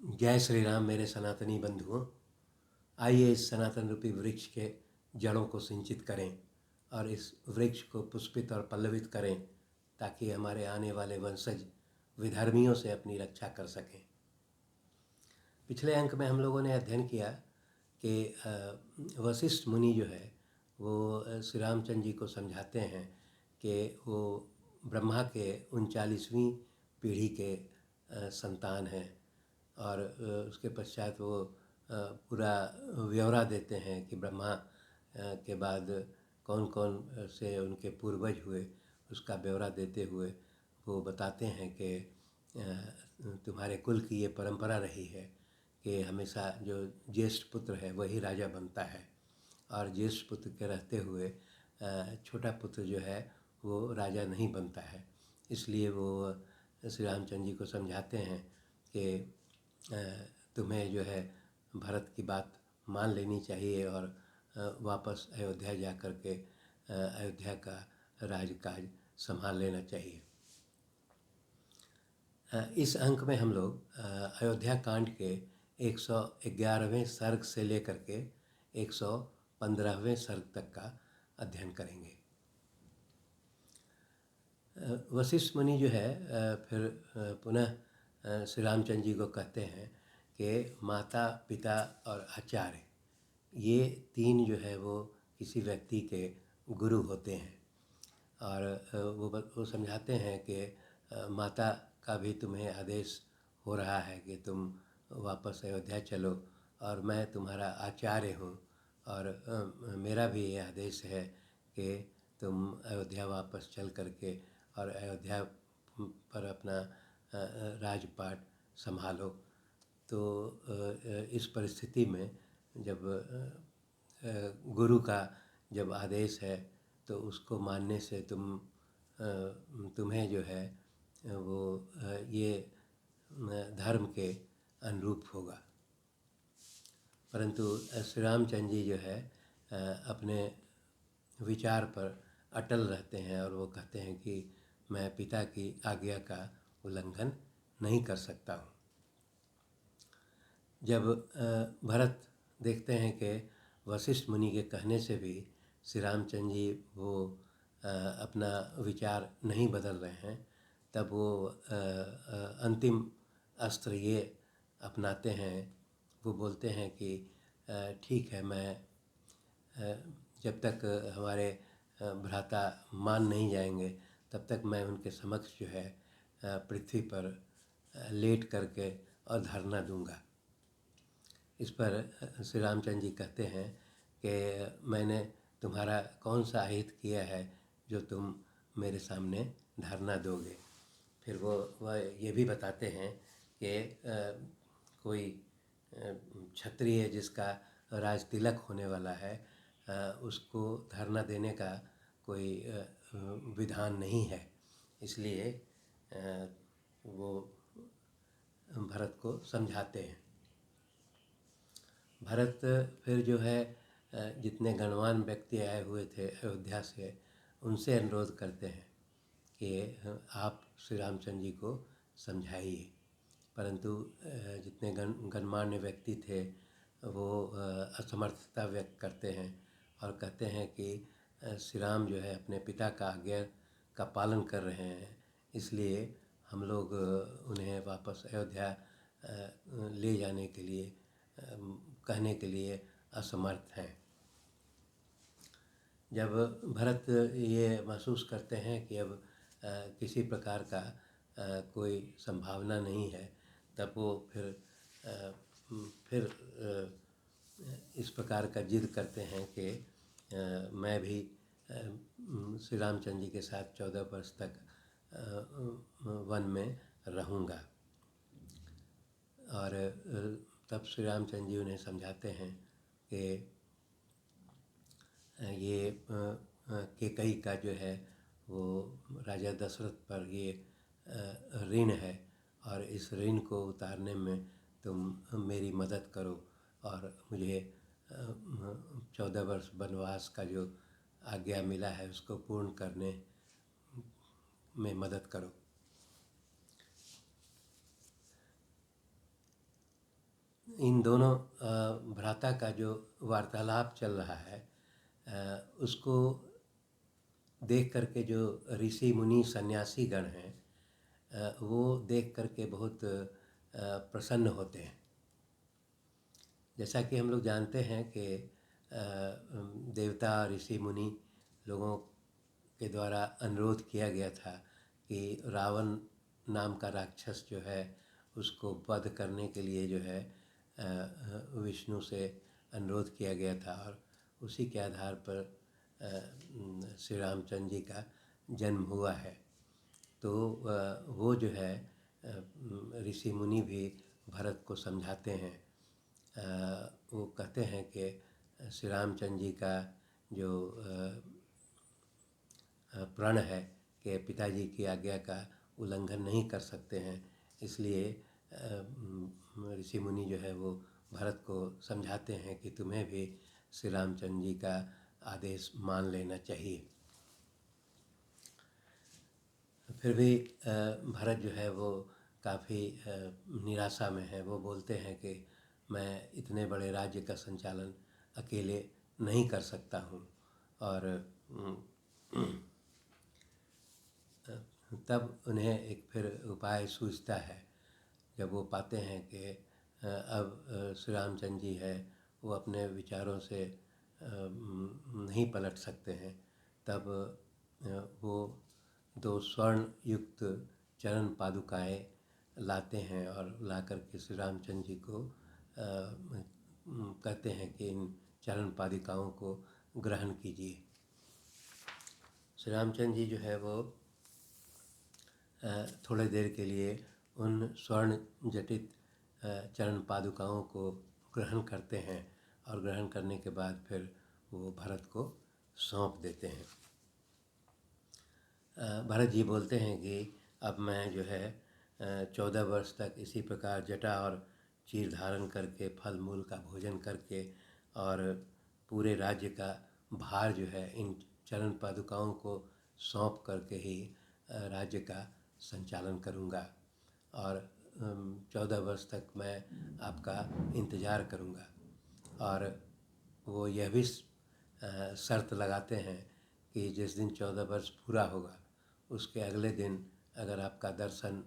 जय श्री राम मेरे सनातनी बंधुओं। आइए इस सनातन रूपी वृक्ष के जड़ों को सिंचित करें और इस वृक्ष को पुष्पित और पल्लवित करें ताकि हमारे आने वाले वंशज विधर्मियों से अपनी रक्षा कर सकें। पिछले अंक में हम लोगों ने अध्ययन किया कि वशिष्ठ मुनि जो है वो श्री रामचंद्र जी को समझाते हैं कि वो ब्रह्मा के 39वीं पीढ़ी के संतान हैं और उसके पश्चात वो पूरा ब्यौरा देते हैं कि ब्रह्मा के बाद कौन कौन से उनके पूर्वज हुए, उसका ब्यौरा देते हुए वो बताते हैं कि तुम्हारे कुल की ये परंपरा रही है कि हमेशा जो ज्येष्ठ पुत्र है वही राजा बनता है और ज्येष्ठ पुत्र के रहते हुए छोटा पुत्र जो है वो राजा नहीं बनता है। इसलिए वो श्री रामचंद्र जी को समझाते हैं कि तुम्हें जो है भरत की बात मान लेनी चाहिए और वापस अयोध्या जा कर के अयोध्या का राजकाज संभाल लेना चाहिए। इस अंक में हम लोग अयोध्या कांड के 111वें सर्ग से लेकर के 115वें सर्ग तक का अध्ययन करेंगे। वशिष्ठ मुनि जो है फिर पुनः श्री रामचंद्र जी को कहते हैं कि माता पिता और आचार्य ये तीन जो है वो किसी व्यक्ति के गुरु होते हैं और वो समझाते हैं कि माता का भी तुम्हें आदेश हो रहा है कि तुम वापस अयोध्या चलो और मैं तुम्हारा आचार्य हूँ और मेरा भी ये आदेश है कि तुम अयोध्या वापस चल करके और अयोध्या पर अपना राजपाट संभालो। तो इस परिस्थिति में जब गुरु का जब आदेश है तो उसको मानने से तुम्हें जो है वो ये धर्म के अनुरूप होगा। परंतु श्री रामचंद्र जी जो है अपने विचार पर अटल रहते हैं और वो कहते हैं कि मैं पिता की आज्ञा का उल्लंघन नहीं कर सकता हूँ। जब भरत देखते हैं कि वशिष्ठ मुनि के कहने से भी श्री रामचंद्र जी वो अपना विचार नहीं बदल रहे हैं, तब वो अंतिम अस्त्र ये अपनाते हैं। वो बोलते हैं कि ठीक है, मैं जब तक हमारे भ्राता मान नहीं जाएंगे तब तक मैं उनके समक्ष जो है पृथ्वी पर लेट करके और धरना दूंगा। इस पर श्री रामचंद्र जी कहते हैं कि मैंने तुम्हारा कौन सा अहित किया है जो तुम मेरे सामने धरना दोगे। फिर वह ये भी बताते हैं कि कोई क्षत्रिय जिसका राज तिलक होने वाला है उसको धरना देने का कोई विधान नहीं है। इसलिए वो भरत को समझाते हैं। भरत फिर जो है जितने गणवान व्यक्ति आए हुए थे अयोध्या से उनसे अनुरोध करते हैं कि आप श्री रामचंद्र जी को समझाइए। परंतु जितने गणमान्य व्यक्ति थे वो असमर्थता व्यक्त करते हैं और कहते हैं कि श्री राम जो है अपने पिता का आज्ञा का पालन कर रहे हैं, इसलिए हम लोग उन्हें वापस अयोध्या ले जाने के लिए कहने के लिए असमर्थ हैं। जब भरत ये महसूस करते हैं कि अब किसी प्रकार का कोई संभावना नहीं है, तब वो फिर इस प्रकार का जिद करते हैं कि मैं भी श्री रामचंद्र जी के साथ 14 वर्ष तक वन में रहूँगा। और तब श्री रामचंद्र जी उन्हें समझाते हैं कि ये कैकई का जो है वो राजा दशरथ पर ये ऋण है और इस ऋण को उतारने में तुम मेरी मदद करो और मुझे 14 वर्ष वनवास का जो आज्ञा मिला है उसको पूर्ण करने में मदद करो। इन दोनों भ्राता का जो वार्तालाप चल रहा है उसको देख करके जो ऋषि मुनि सन्यासी गण हैं वो देख करके बहुत प्रसन्न होते हैं। जैसा कि हम लोग जानते हैं कि देवता ऋषि मुनि लोगों के द्वारा अनुरोध किया गया था कि रावण नाम का राक्षस जो है उसको वध करने के लिए जो है विष्णु से अनुरोध किया गया था, और उसी के आधार पर श्री रामचंद्र जी का जन्म हुआ है। तो वो जो है ऋषि मुनि भी भरत को समझाते हैं। वो कहते हैं कि श्री रामचंद्र जी का जो प्रण है कि पिताजी की आज्ञा का उल्लंघन नहीं कर सकते हैं, इसलिए ऋषि मुनि जो है वो भरत को समझाते हैं कि तुम्हें भी श्री रामचंद्र जी का आदेश मान लेना चाहिए। फिर भी भरत जो है वो काफ़ी निराशा में है। वो बोलते हैं कि मैं इतने बड़े राज्य का संचालन अकेले नहीं कर सकता हूँ। और तब उन्हें एक फिर उपाय सूझता है। जब वो पाते हैं कि अब श्री रामचंद्र जी है वो अपने विचारों से नहीं पलट सकते हैं, तब वो 2 स्वर्ण युक्त चरण पादुकाएँ लाते हैं और ला कर के श्री रामचंद्र जी को कहते हैं कि इन चरण पादुकाओं को ग्रहण कीजिए। श्री रामचंद्र जी जो है वो थोड़ी देर के लिए उन स्वर्ण जटित चरण पादुकाओं को ग्रहण करते हैं, और ग्रहण करने के बाद फिर वो भरत को सौंप देते हैं। भरत जी बोलते हैं कि अब मैं जो है 14 वर्ष तक इसी प्रकार जटा और चीर धारण करके फल मूल का भोजन करके और पूरे राज्य का भार जो है इन चरण पादुकाओं को सौंप करके ही राज्य का संचालन करूँगा, और 14 वर्ष तक मैं आपका इंतज़ार करूँगा। और वो यह भी शर्त लगाते हैं कि जिस दिन 14 वर्ष पूरा होगा उसके अगले दिन अगर आपका दर्शन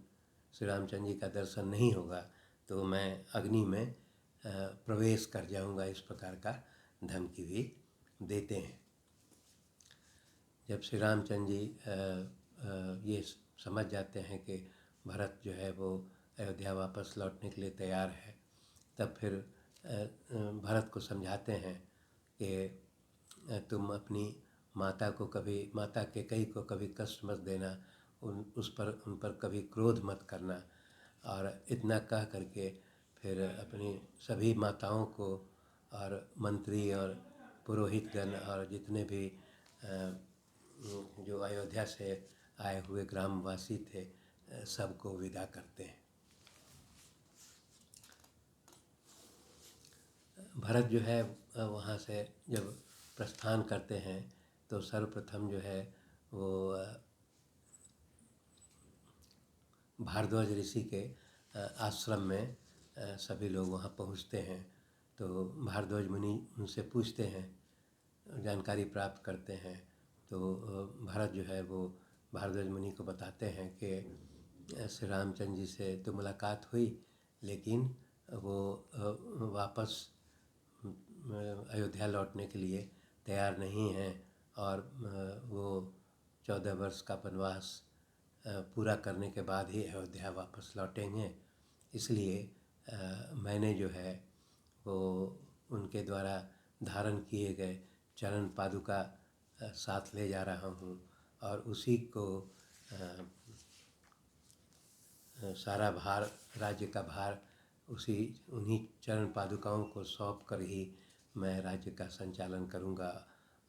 श्री रामचंद्र जी का दर्शन नहीं होगा तो मैं अग्नि में प्रवेश कर जाऊंगा, इस प्रकार का धमकी भी देते हैं। जब श्री रामचंद्र जी ये समझ जाते हैं कि भरत जो है वो अयोध्या वापस लौटने के लिए तैयार है, तब फिर भरत को समझाते हैं कि तुम अपनी माता कैकेयी को कभी कष्ट मत देना, उन पर कभी क्रोध मत करना। और इतना कह करके फिर अपनी सभी माताओं को और मंत्री और पुरोहितगण और जितने भी जो अयोध्या से आए हुए ग्रामवासी थे सबको विदा करते हैं। भरत जो है वहाँ से जब प्रस्थान करते हैं तो सर्वप्रथम जो है वो भारद्वाज ऋषि के आश्रम में सभी लोग वहाँ पहुँचते हैं। तो भारद्वाज मुनि उनसे पूछते हैं, जानकारी प्राप्त करते हैं। तो भरत जो है वो भारद्वाज मुनि को बताते हैं कि श्री रामचंद्र जी से तो मुलाकात हुई, लेकिन वो वापस अयोध्या लौटने के लिए तैयार नहीं हैं, और वो 14 वर्ष का वनवास पूरा करने के बाद ही अयोध्या वापस लौटेंगे। इसलिए मैंने जो है वो उनके द्वारा धारण किए गए चरण पादुका साथ ले जा रहा हूँ, और उसी को सारा भार, राज्य का भार उन्हीं चरण पादुकाओं को सौंप कर ही मैं राज्य का संचालन करूँगा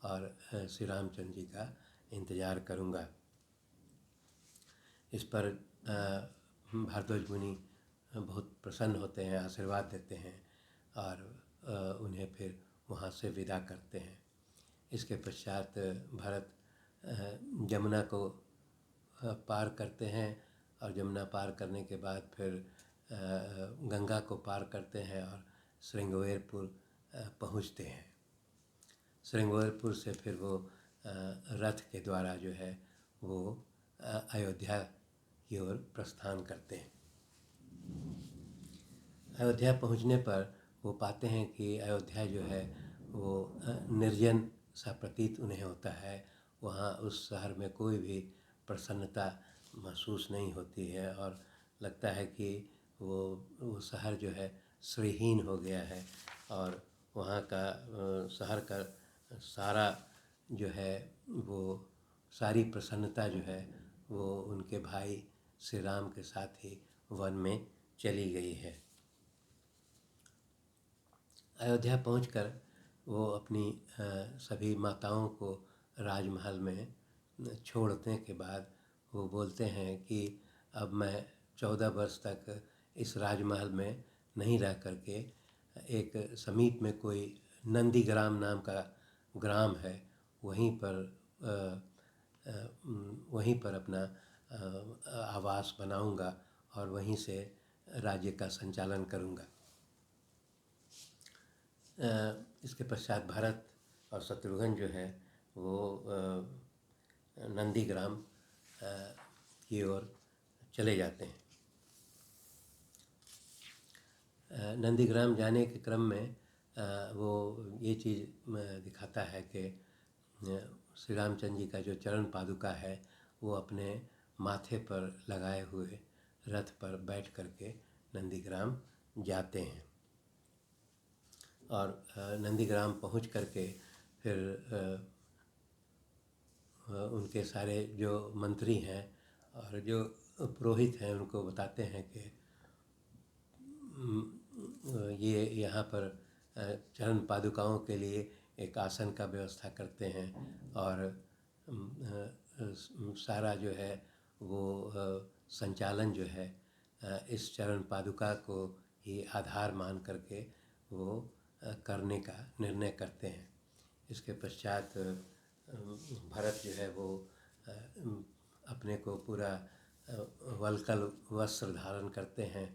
और श्री रामचंद्र जी का इंतज़ार करूँगा। इस पर भारद्वाज मुनि बहुत प्रसन्न होते हैं, आशीर्वाद देते हैं और उन्हें फिर वहाँ से विदा करते हैं। इसके पश्चात भरत जमुना को पार करते हैं, और जमुना पार करने के बाद फिर गंगा को पार करते हैं और श्रृंगवेरपुर पहुँचते हैं। श्रृंगवेरपुर से फिर वो रथ के द्वारा जो है वो अयोध्या की ओर प्रस्थान करते हैं। अयोध्या पहुंचने पर वो पाते हैं कि अयोध्या जो है वो निर्जन सा प्रतीत उन्हें होता है। वहाँ उस शहर में कोई भी प्रसन्नता महसूस नहीं होती है और लगता है कि वो शहर जो है श्रीहीन हो गया है और वहाँ का शहर का सारा जो है वो सारी प्रसन्नता जो है वो उनके भाई श्री राम के साथ ही वन में चली गई है। अयोध्या पहुंचकर वो अपनी सभी माताओं को राजमहल में छोड़ने के बाद वो बोलते हैं कि अब मैं 14 वर्ष तक इस राजमहल में नहीं रह करके एक समीप में कोई नंदीग्राम नाम का ग्राम है वहीं पर अपना आवास बनाऊंगा और वहीं से राज्य का संचालन करूंगा। इसके पश्चात भरत और शत्रुघ्न जो है वो नंदीग्राम की ओर चले जाते हैं। नंदीग्राम जाने के क्रम में वो ये चीज़ दिखाता है कि श्री रामचंद्र जी का जो चरण पादुका है वो अपने माथे पर लगाए हुए रथ पर बैठ करके नंदीग्राम जाते हैं और नंदीग्राम पहुंच करके फिर उनके सारे जो मंत्री हैं और जो पुरोहित हैं उनको बताते हैं कि ये यहाँ पर चरण पादुकाओं के लिए एक आसन का व्यवस्था करते हैं और सारा जो है वो संचालन जो है इस चरण पादुका को ही आधार मान करके वो करने का निर्णय करते हैं। इसके पश्चात भरत जो है वो अपने को पूरा वल्कल वस्त्र धारण करते हैं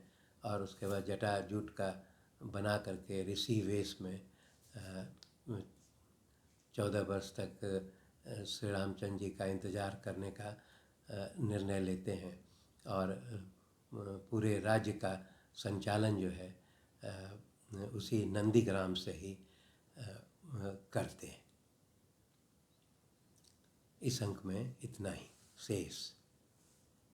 और उसके बाद जटा जूट का बना करके ऋषि वेश में 14 वर्ष तक श्री रामचंद्र जी का इंतज़ार करने का निर्णय लेते हैं और पूरे राज्य का संचालन जो है उसी नंदीग्राम से ही करते हैं। इस अंक में इतना ही शेष।